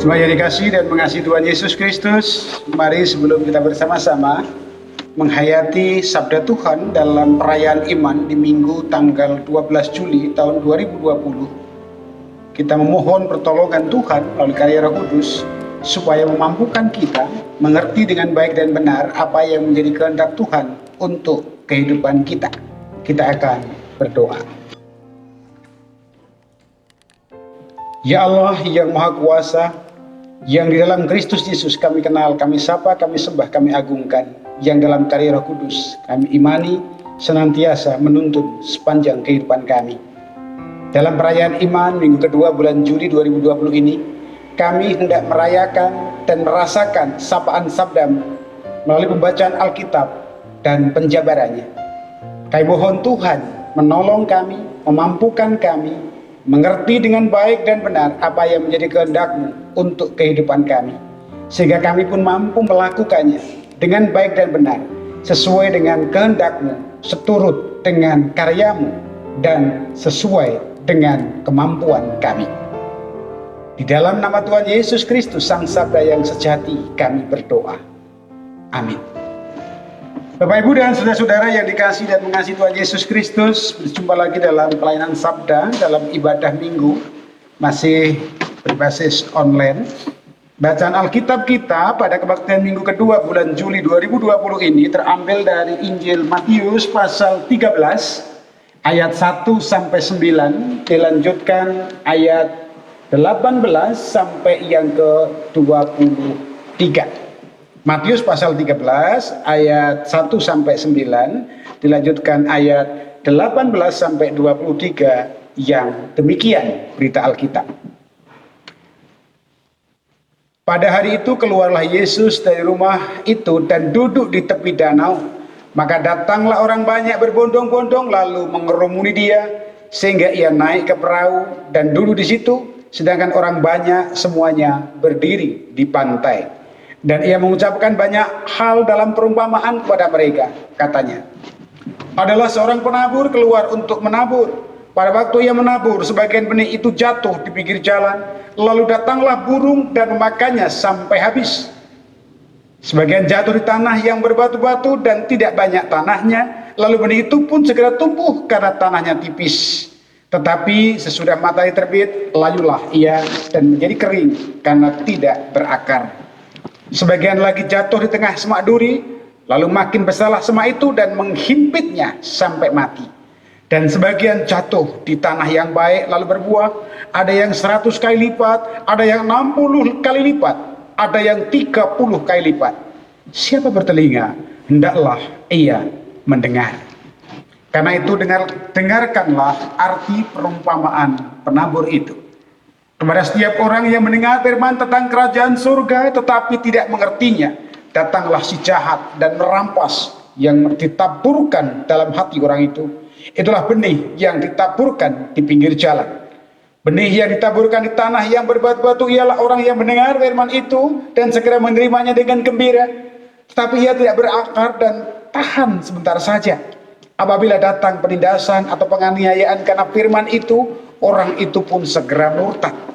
Jemaat yang dikasihi dan mengasihi Tuhan Yesus Kristus, mari sebelum kita bersama-sama menghayati sabda Tuhan dalam perayaan iman di Minggu tanggal 12 Juli tahun 2020, kita memohon pertolongan Tuhan melalui karya Roh Kudus supaya memampukan kita mengerti dengan baik dan benar apa yang menjadi kehendak Tuhan untuk kehidupan kita. Kita akan berdoa. Ya Allah yang Maha Kuasa, yang di dalam Kristus Yesus kami kenal, kami sapa, kami sembah, kami agungkan, yang dalam karya Roh Kudus kami imani senantiasa menuntun sepanjang kehidupan kami. Dalam perayaan iman minggu kedua bulan Juli 2020 ini, kami hendak merayakan dan merasakan sapaan sabda melalui pembacaan Alkitab dan penjabarannya. Kami mohon Tuhan menolong kami, memampukan kami mengerti dengan baik dan benar apa yang menjadi kehendak-Mu untuk kehidupan kami, sehingga kami pun mampu melakukannya dengan baik dan benar sesuai dengan kehendak-Mu, seturut dengan karya-Mu, dan sesuai dengan kemampuan kami. Di dalam nama Tuhan Yesus Kristus, Sang Sabda yang sejati, kami berdoa. Amin. Bapak, Ibu, dan saudara-saudara yang dikasihi dan mengasihi Tuhan Yesus Kristus, berjumpa lagi dalam pelayanan Sabda, dalam ibadah Minggu, masih berbasis online. Bacaan Alkitab kita pada kebaktian Minggu kedua bulan Juli 2020 ini terambil dari Injil Matius pasal 13, ayat 1 sampai 9, dilanjutkan ayat 18 sampai yang ke-23. Matius pasal 13 ayat 1 sampai 9, dilanjutkan ayat 18 sampai 23, yang demikian berita Alkitab. Pada hari itu keluarlah Yesus dari rumah itu dan duduk di tepi danau. Maka datanglah orang banyak berbondong-bondong lalu mengerumuni dia, sehingga ia naik ke perahu dan duduk di situ, sedangkan orang banyak semuanya berdiri di pantai. Dan ia mengucapkan banyak hal dalam perumpamaan kepada mereka. Katanya, adalah seorang penabur keluar untuk menabur. Pada waktu ia menabur, sebagian benih itu jatuh di pinggir jalan, lalu datanglah burung dan memakannya sampai habis. Sebagian jatuh di tanah yang berbatu-batu dan tidak banyak tanahnya, lalu benih itu pun segera tumbuh karena tanahnya tipis. Tetapi sesudah matahari terbit, layulah ia dan menjadi kering karena tidak berakar. Sebagian lagi jatuh di tengah semak duri, lalu makin besarlah semak itu dan menghimpitnya sampai mati. Dan sebagian jatuh di tanah yang baik lalu berbuah, ada yang 100 kali lipat, ada yang 60 kali lipat, ada yang 30 kali lipat. Siapa bertelinga, hendaklah ia mendengar. Karena itu dengarkanlah arti perumpamaan penabur itu. Kepada setiap orang yang mendengar firman tentang kerajaan surga tetapi tidak mengertinya, datanglah si jahat dan merampas yang ditaburkan dalam hati orang itu. Itulah benih yang ditaburkan di pinggir jalan. Benih yang ditaburkan di tanah yang berbatu-batu ialah orang yang mendengar firman itu dan segera menerimanya dengan gembira. Tetapi ia tidak berakar dan tahan sebentar saja. Apabila datang penindasan atau penganiayaan karena firman itu, orang itu pun segera murtad.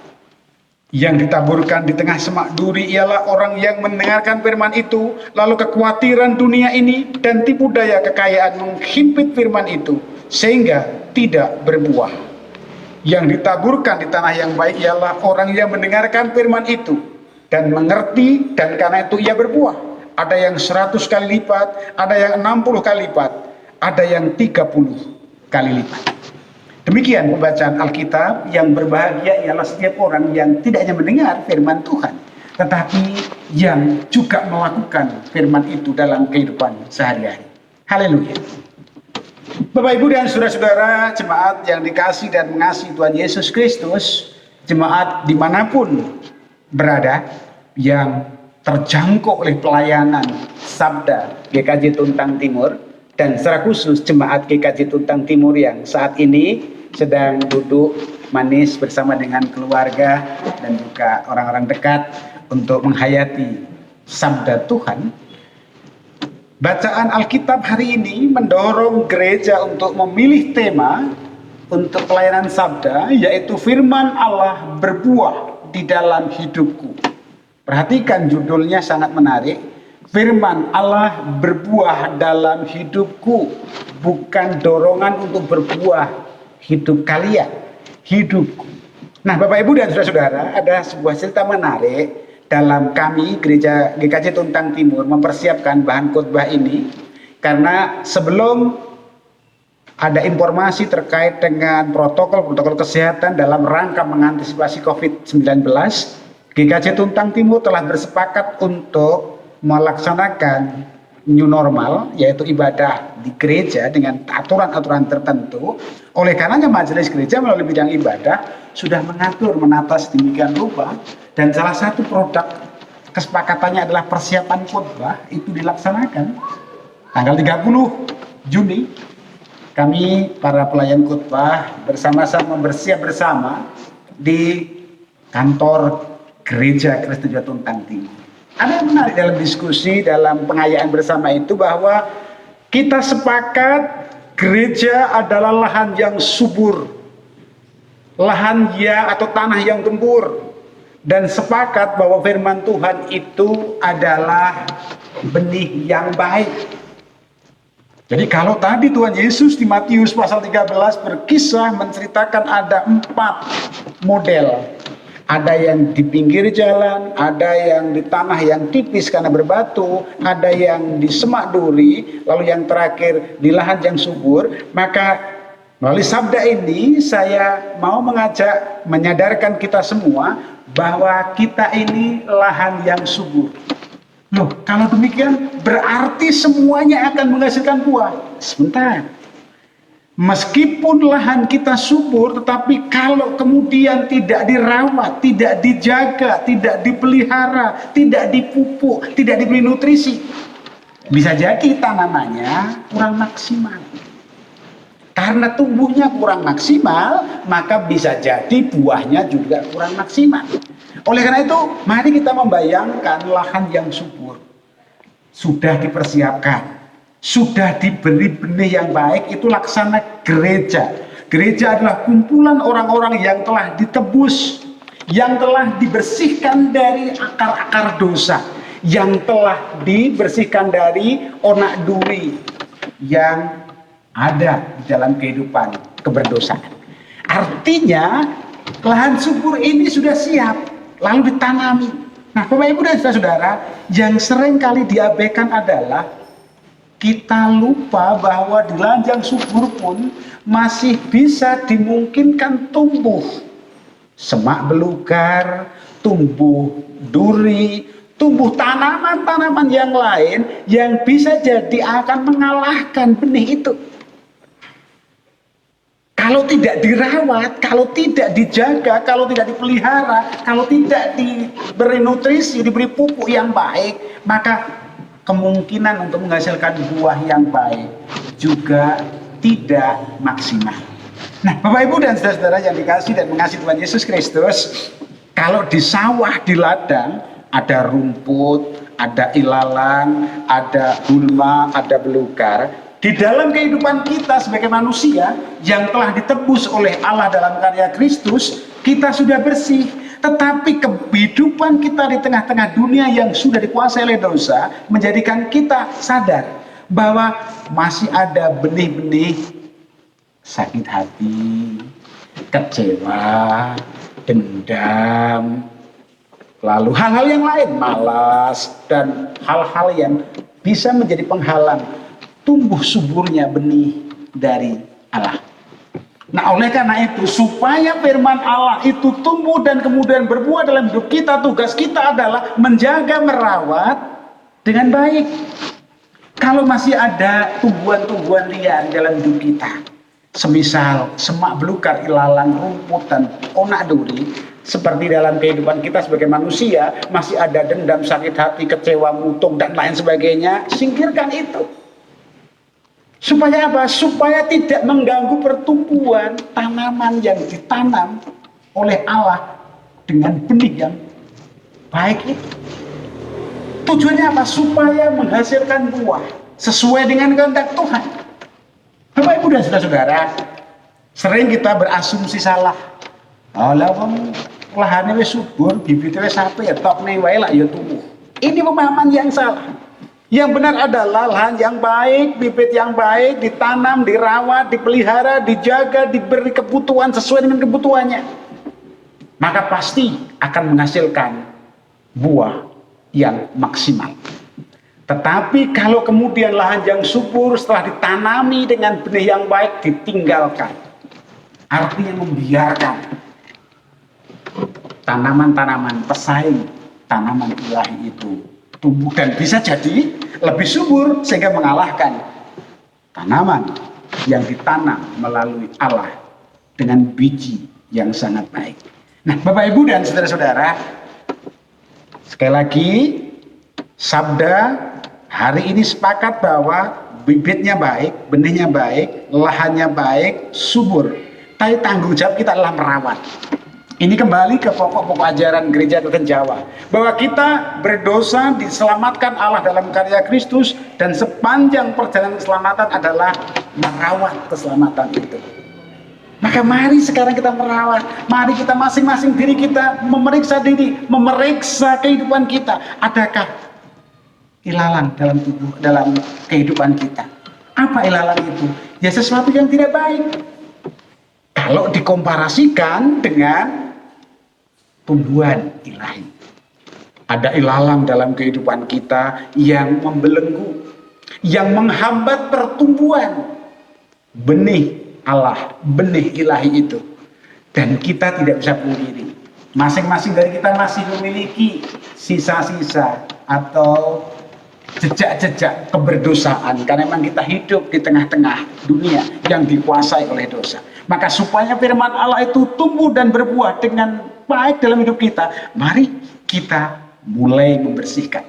Yang ditaburkan di tengah semak duri ialah orang yang mendengarkan firman itu, lalu kekhawatiran dunia ini dan tipu daya kekayaan menghimpit firman itu, sehingga tidak berbuah. Yang ditaburkan di tanah yang baik ialah orang yang mendengarkan firman itu dan mengerti, dan karena itu ia berbuah. Ada yang 100 kali lipat, ada yang 60 kali lipat, ada yang 30 kali lipat. Demikian pembacaan Alkitab. Yang berbahagia ialah setiap orang yang tidak hanya mendengar firman Tuhan, tetapi yang juga melakukan firman itu dalam kehidupan sehari-hari. Haleluya. Bapak, Ibu, dan saudara-saudara jemaat yang dikasihi dan mengasihi Tuhan Yesus Kristus, jemaat dimanapun berada yang terjangkau oleh pelayanan Sabda GKJ Tuntang Timur, dan secara khusus jemaat GKJ Tuntang Timur yang saat ini sedang duduk manis bersama dengan keluarga dan juga orang-orang dekat untuk menghayati sabda Tuhan. Bacaan Alkitab hari ini mendorong gereja untuk memilih tema untuk pelayanan sabda, yaitu firman Allah berbuah di dalam hidupku. Perhatikan judulnya sangat menarik. Firman Allah berbuah dalam hidupku, bukan dorongan untuk berbuah hidup kalian, hidupku. Nah, Bapak Ibu dan saudara-saudara, ada sebuah cerita menarik dalam kami gereja GKJ Tuntang Timur mempersiapkan bahan khotbah ini, karena sebelum ada informasi terkait dengan protokol kesehatan dalam rangka mengantisipasi COVID-19, GKJ Tuntang Timur telah bersepakat untuk melaksanakan new normal, yaitu ibadah di gereja dengan aturan-aturan tertentu. Oleh karenanya majelis gereja melalui bidang ibadah sudah mengatur, menata sedemikian rupa, dan salah satu produk kesepakatannya adalah persiapan khotbah itu dilaksanakan tanggal 30 Juni. Kami para pelayan khotbah bersama-sama bersiap bersama di kantor gereja Kristus Tuntang Timur. Ada yang menarik dalam diskusi, dalam pengayaan bersama itu, bahwa kita sepakat gereja adalah lahan yang subur, lahan yang atau tanah yang gembur, dan sepakat bahwa firman Tuhan itu adalah benih yang baik. Jadi kalau tadi Tuhan Yesus di Matius pasal 13 berkisah menceritakan ada 4 model. Ada yang di pinggir jalan, ada yang di tanah yang tipis karena berbatu, ada yang di semak duri, lalu yang terakhir di lahan yang subur. Maka melalui sabda ini saya mau mengajak, menyadarkan kita semua bahwa kita ini lahan yang subur. Loh, kalau demikian berarti semuanya akan menghasilkan buah. Sebentar. Meskipun lahan kita subur, tetapi kalau kemudian tidak dirawat, tidak dijaga, tidak dipelihara, tidak dipupuk, tidak diberi nutrisi, bisa jadi tanamannya kurang maksimal. Karena tumbuhnya kurang maksimal, maka bisa jadi buahnya juga kurang maksimal. Oleh karena itu, mari kita membayangkan lahan yang subur, sudah dipersiapkan, sudah diberi benih yang baik, itu laksana gereja. Gereja adalah kumpulan orang-orang yang telah ditebus, yang telah dibersihkan dari akar-akar dosa, yang telah dibersihkan dari onak duri yang ada di dalam kehidupan keberdosaan. Artinya lahan subur ini sudah siap, lalu ditanami. Nah, Bapak Ibu dan saudara, yang sering kali diabaikan adalah kita lupa bahwa di lahan yang subur pun masih bisa dimungkinkan tumbuh semak belukar, tumbuh duri, tumbuh tanaman-tanaman yang lain yang bisa jadi akan mengalahkan benih itu. Kalau tidak dirawat, kalau tidak dijaga, kalau tidak dipelihara, kalau tidak diberi nutrisi, diberi pupuk yang baik, maka kemungkinan untuk menghasilkan buah yang baik juga tidak maksimal. Nah, Bapak Ibu dan saudara-saudara yang dikasih dan mengasihi Tuhan Yesus Kristus, kalau di sawah, di ladang, ada rumput, ada ilalang, ada gulma, ada belukar. Di dalam kehidupan kita sebagai manusia yang telah ditebus oleh Allah dalam karya Kristus, kita sudah bersih. Tetapi kehidupan kita di tengah-tengah dunia yang sudah dikuasai oleh dosa menjadikan kita sadar bahwa masih ada benih-benih sakit hati, kecewa, dendam, lalu hal-hal yang lain, malas, dan hal-hal yang bisa menjadi penghalang tumbuh suburnya benih dari Allah. Nah, oleh karena itu, supaya firman Allah itu tumbuh dan kemudian berbuah dalam hidup kita, tugas kita adalah menjaga, merawat dengan baik. Kalau masih ada tumbuhan-tumbuhan liar dalam hidup kita, semisal semak belukar, ilalang, rumput, dan onak duri, seperti dalam kehidupan kita sebagai manusia, masih ada dendam, sakit hati, kecewa, mutung, dan lain sebagainya, singkirkan itu. Supaya apa? Supaya tidak mengganggu pertumbuhan tanaman yang ditanam oleh Allah dengan benih yang baik itu. Tujuannya apa? Supaya menghasilkan buah sesuai dengan kehendak Tuhan. Bapak Ibu dan saudara-saudara, sering kita berasumsi salah. lahannya wis subur, bibitnya wis apik ya tokne wae lah ya tumbuh. Ini pemahaman yang salah. Yang benar adalah lahan yang baik, bibit yang baik, ditanam, dirawat, dipelihara, dijaga, diberi kebutuhan sesuai dengan kebutuhannya. Maka pasti akan menghasilkan buah yang maksimal. Tetapi kalau kemudian lahan yang subur setelah ditanami dengan benih yang baik ditinggalkan, artinya membiarkan tanaman-tanaman pesaing tanaman ilahi itu tumbuh dan bisa jadi lebih subur sehingga mengalahkan tanaman yang ditanam melalui Allah dengan biji yang sangat baik. Nah, Bapak Ibu dan saudara-saudara, sekali lagi sabda hari ini sepakat bahwa bibitnya baik, benihnya baik, lahannya baik, subur. Tapi tanggung jawab kita adalah merawat. Ini kembali ke pokok-pokok ajaran gereja Kristen Jawa, bahwa kita berdosa diselamatkan Allah dalam karya Kristus, dan sepanjang perjalanan keselamatan adalah merawat keselamatan itu. Maka mari sekarang kita merawat, mari kita masing-masing diri kita memeriksa diri, memeriksa kehidupan kita. Adakah ilalang dalam tubuh, dalam kehidupan kita? Apa ilalang itu? Ya sesuatu yang tidak baik. Kalau dikomparasikan dengan tumbuhan ilahi, ada ilalang dalam kehidupan kita yang membelenggu, yang menghambat pertumbuhan benih Allah, benih ilahi itu. Dan kita tidak bisa pungkiri, masing-masing dari kita masih memiliki sisa-sisa atau jejak-jejak keberdosaan, karena memang kita hidup di tengah-tengah dunia yang dikuasai oleh dosa. Maka supaya firman Allah itu tumbuh dan berbuah dengan baik dalam hidup kita, mari kita mulai membersihkan.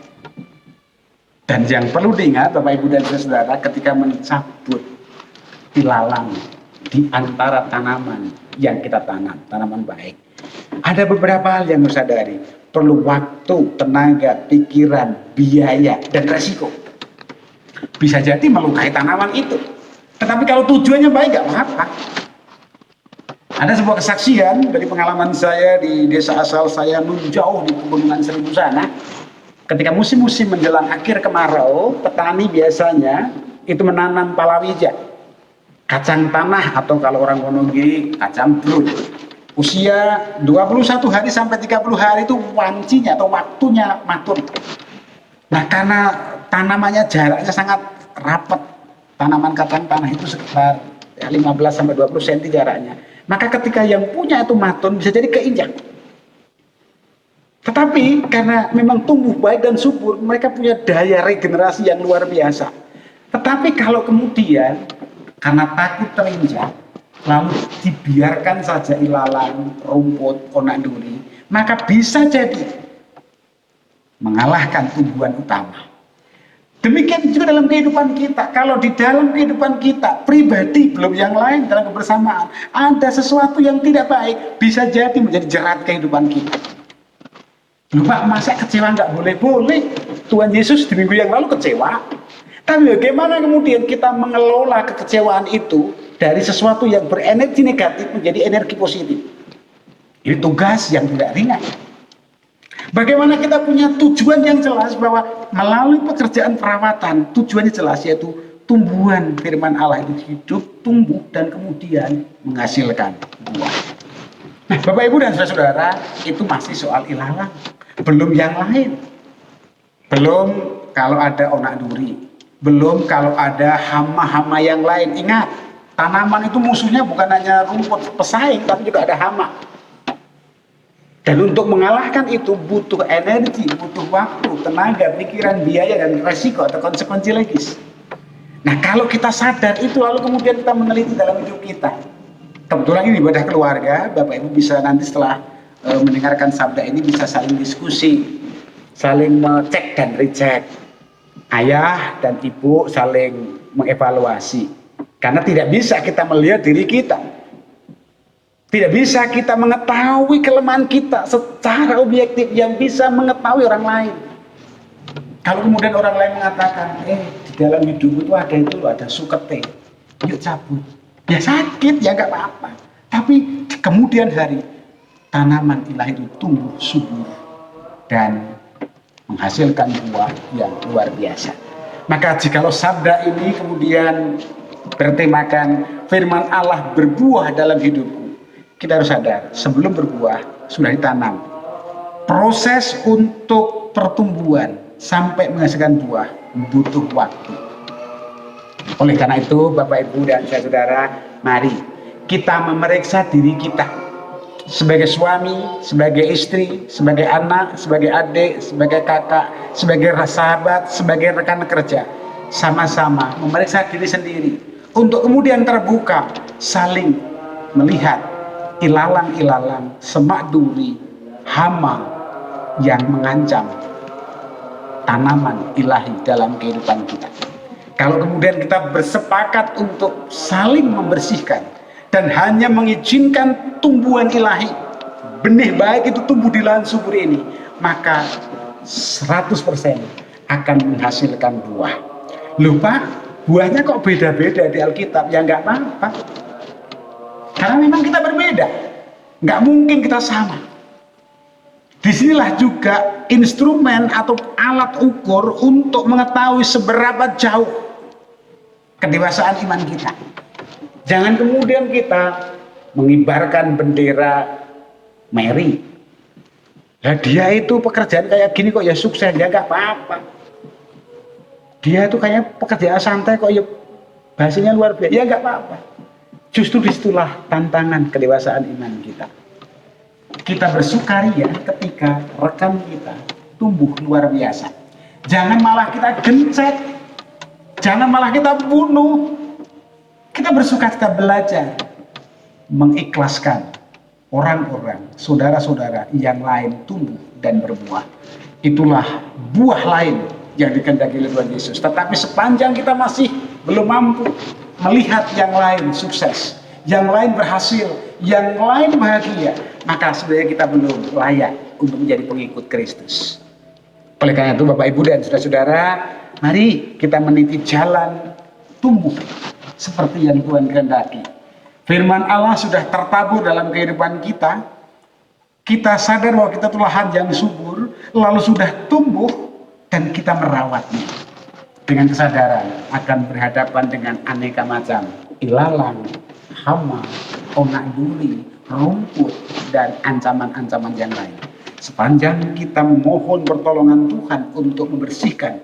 Dan yang perlu diingat Bapak Ibu dan saudara, ketika mencabut ilalang di antara tanaman yang kita tanam, tanaman baik, ada beberapa hal yang harus sadari. Perlu waktu, tenaga, pikiran, biaya, dan resiko. Bisa jadi melukai tanaman itu, tetapi kalau tujuannya baik gak apa-apa. Ada sebuah kesaksian dari pengalaman saya di desa asal saya, nun jauh di Pegunungan Seribu sana. Ketika musim-musim menjelang akhir kemarau, petani biasanya itu menanam palawija, kacang tanah, atau kalau orang Wonogiri kacang brut. Usia 21 hari sampai 30 hari itu wancinya atau waktunya matur. Nah, karena tanamannya jaraknya sangat rapat, tanaman kacang tanah itu sekitar 15 sampai 20 cm jaraknya. Maka ketika yang punya itu matun, bisa jadi keinjak. Tetapi karena memang tumbuh baik dan subur, mereka punya daya regenerasi yang luar biasa. Tetapi kalau kemudian karena takut terinjak, lalu dibiarkan saja ilalang, rumput, onak duri, maka bisa jadi mengalahkan tumbuhan utama. Demikian juga dalam kehidupan kita. Kalau di dalam kehidupan kita pribadi, belum yang lain, dalam kebersamaan, ada sesuatu yang tidak baik, bisa jadi menjadi jerat kehidupan kita. Lupa, masa kecewa nggak boleh-boleh? Tuhan Yesus di minggu yang lalu kecewa. Tapi bagaimana kemudian kita mengelola kekecewaan itu dari sesuatu yang berenergi negatif menjadi energi positif? Ini tugas yang tidak ringan. Bagaimana kita punya tujuan yang jelas, bahwa melalui pekerjaan perawatan tujuannya jelas, yaitu tumbuhan firman Allah itu hidup, tumbuh, dan kemudian menghasilkan buah. Nah, Bapak Ibu dan saudara, itu masih soal ilalang, belum yang lain. Belum kalau ada onak duri, belum kalau ada hama-hama yang lain. Ingat, tanaman itu musuhnya bukan hanya rumput pesaing, tapi juga ada hama. Dan untuk mengalahkan itu butuh energi, butuh waktu, tenaga, pikiran, biaya, dan resiko atau konsekuensi logis. Nah, kalau kita sadar itu, lalu kemudian kita meneliti dalam hidup kita. Kebetulan ini ibadah keluarga, Bapak Ibu bisa nanti setelah mendengarkan sabda ini bisa saling diskusi, saling mengecek dan recheck. Ayah dan ibu saling mengevaluasi. Karena tidak bisa kita melihat diri kita. Tidak bisa kita mengetahui kelemahan kita secara objektif yang bisa mengetahui orang lain. Kalau kemudian orang lain mengatakan, di dalam hidup itu ada sukete, yuk cabut. Ya sakit, ya nggak apa-apa. Tapi di kemudian hari, tanaman ilahi itu tumbuh subur dan menghasilkan buah yang luar biasa. Maka jikalau sabda ini kemudian bertemakan firman Allah berbuah dalam hidupku, kita harus sadar sebelum berbuah sudah ditanam. Proses untuk pertumbuhan sampai menghasilkan buah butuh waktu. Oleh karena itu Bapak Ibu dan saudara, mari kita memeriksa diri kita sebagai suami, sebagai istri, sebagai anak, sebagai adik, sebagai kakak, sebagai sahabat, sebagai rekan kerja. Sama-sama memeriksa diri sendiri untuk kemudian terbuka, saling melihat ilalang-ilalang, semak duri, hama yang mengancam tanaman ilahi dalam kehidupan kita. Kalau kemudian kita bersepakat untuk saling membersihkan dan hanya mengizinkan tumbuhan ilahi, benih baik itu tumbuh di lahan subur ini, maka 100% akan menghasilkan buah. Lupa, buahnya kok beda-beda di Alkitab? Ya nggak apa-apa, karena memang kita berbeda, nggak mungkin kita sama. Disinilah juga instrumen atau alat ukur untuk mengetahui seberapa jauh kedewasaan iman kita. Jangan kemudian kita mengibarkan bendera Mary. Nah, dia itu pekerjaan kayak gini kok ya sukses, ya nggak apa-apa. Dia itu kayak pekerjaan santai kok ya hasilnya luar biasa, ya nggak apa-apa. Justru disitulah tantangan kedewasaan iman kita. Kita bersukaria ketika rekan kita tumbuh luar biasa. Jangan malah kita gencet, jangan malah kita bunuh. Kita bersuka cita belajar mengikhlaskan orang-orang, saudara-saudara yang lain tumbuh dan berbuah. Itulah buah lain yang dikehendaki oleh Tuhan Yesus. Tetapi sepanjang kita masih belum mampu melihat yang lain sukses, yang lain berhasil, yang lain bahagia, maka sebenarnya kita belum layak untuk menjadi pengikut Kristus. Oleh karena itu Bapak Ibu dan saudara-saudara, mari kita meniti jalan tumbuh seperti yang Tuhan kehendaki. Firman Allah sudah tertabur dalam kehidupan kita. Kita sadar bahwa kita itu lahan yang subur, lalu sudah tumbuh dan kita merawatnya. Dengan kesadaran akan berhadapan dengan aneka macam ilalang, hama, onak duri, rumput, dan ancaman-ancaman yang lain. Sepanjang kita memohon pertolongan Tuhan untuk membersihkan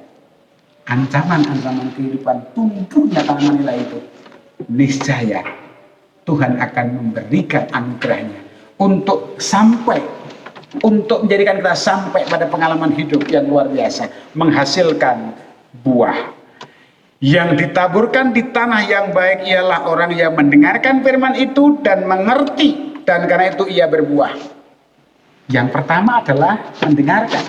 ancaman-ancaman kehidupan tumbuhnya tanaman ilahi itu, niscaya Tuhan akan memberikan anugerahnya untuk menjadikan kita sampai pada pengalaman hidup yang luar biasa, menghasilkan buah. Yang ditaburkan di tanah yang baik ialah orang yang mendengarkan firman itu dan mengerti, dan karena itu ia berbuah. Yang pertama adalah mendengarkan,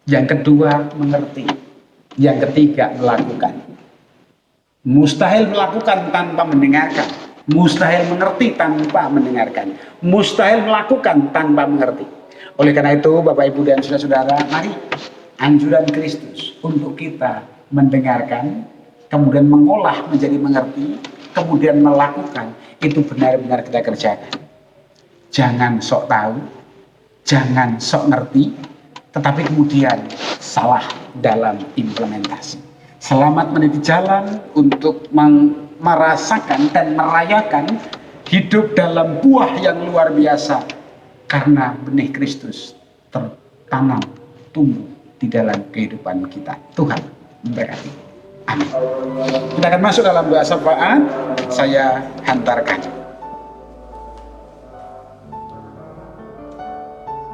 yang kedua mengerti, yang ketiga melakukan. Mustahil melakukan tanpa mendengarkan, mustahil mengerti tanpa mendengarkan, mustahil melakukan tanpa mengerti. Oleh karena itu Bapak Ibu dan saudara-saudara, mari anjuran Kristus untuk kita mendengarkan, kemudian mengolah menjadi mengerti, kemudian melakukan, itu benar-benar kita kerjakan. Jangan sok tahu, jangan sok ngerti, tetapi kemudian salah dalam implementasi. Selamat meniti jalan untuk merasakan dan merayakan hidup dalam buah yang luar biasa, karena benih Kristus tertanam, tumbuh di dalam kehidupan kita. Tuhan memberkati. Amin. Kita akan masuk dalam doa syafaat. Saya hantarkan.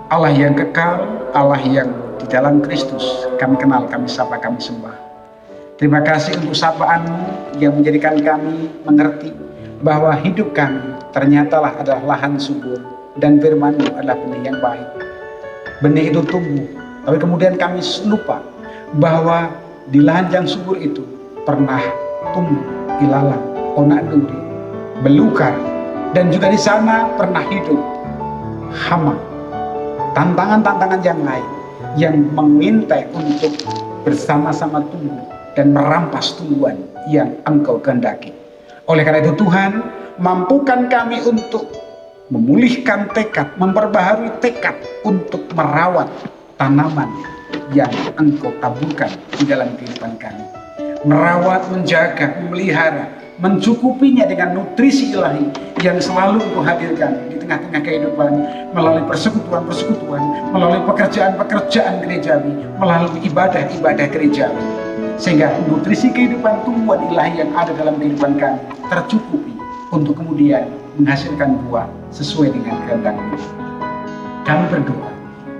Allah yang kekal, Allah yang di dalam Kristus kami kenal, kami sapa, kami sembah. Terima kasih untuk sapaan-Mu yang menjadikan kami mengerti bahwa hidup kami ternyatalah adalah lahan subur, dan firman-Mu adalah benih yang baik. Benih itu tumbuh, tapi kemudian kami lupa bahwa di lahan yang subur itu pernah tumbuh ilalang, onak duri, belukar, dan juga di sana pernah hidup hama, tantangan-tantangan yang lain yang mengintai untuk bersama-sama tumbuh dan merampas tumbuhan yang Engkau kehendaki. Oleh karena itu Tuhan, mampukan kami untuk memulihkan tekad, memperbaharui tekad untuk merawat tanaman yang Engkau taburkan di dalam kehidupan kami. Merawat, menjaga, memelihara, mencukupinya dengan nutrisi ilahi yang selalu Engkau hadirkan di tengah-tengah kehidupan, melalui persekutuan-persekutuan, melalui pekerjaan-pekerjaan gerejawi, melalui ibadah-ibadah gerejawi, sehingga nutrisi kehidupan tumbuhan ilahi yang ada dalam kehidupan kami tercukupi untuk kemudian menghasilkan buah sesuai dengan kehendak-Mu. Kami berdoa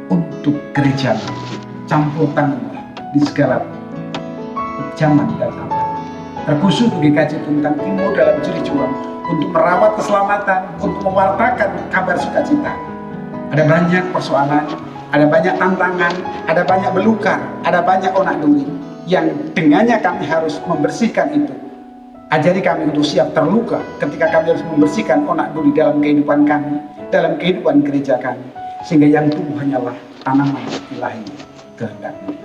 untuk gereja campur tanganlah di segala zaman dan abad, terkhusus untuk GKJ Puntang Timur dalam ciri juang untuk merawat keselamatan, untuk mewartakan kabar sukacita. Ada banyak persoalan, ada banyak tantangan, ada banyak belukar, ada banyak onak duri yang dengannya kami harus membersihkan itu. Ajari kami untuk siap terluka ketika kami harus membersihkan onak duri dalam kehidupan kami, dalam kehidupan gereja kami, sehingga yang tumbuh hanyalah tanaman ilahi kehendak-Mu.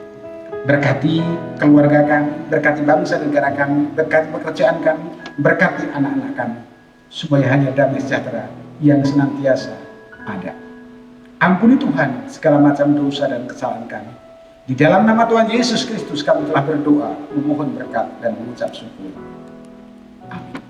Berkati keluarga kami, berkati bangsa negara kami, berkati pekerjaan kami, berkati anak-anak kami, supaya hanya damai sejahtera yang senantiasa ada. Ampuni Tuhan segala macam dosa dan kesalahan kami. Di dalam nama Tuhan Yesus Kristus kami telah berdoa, memohon berkat dan mengucap syukur. Amin.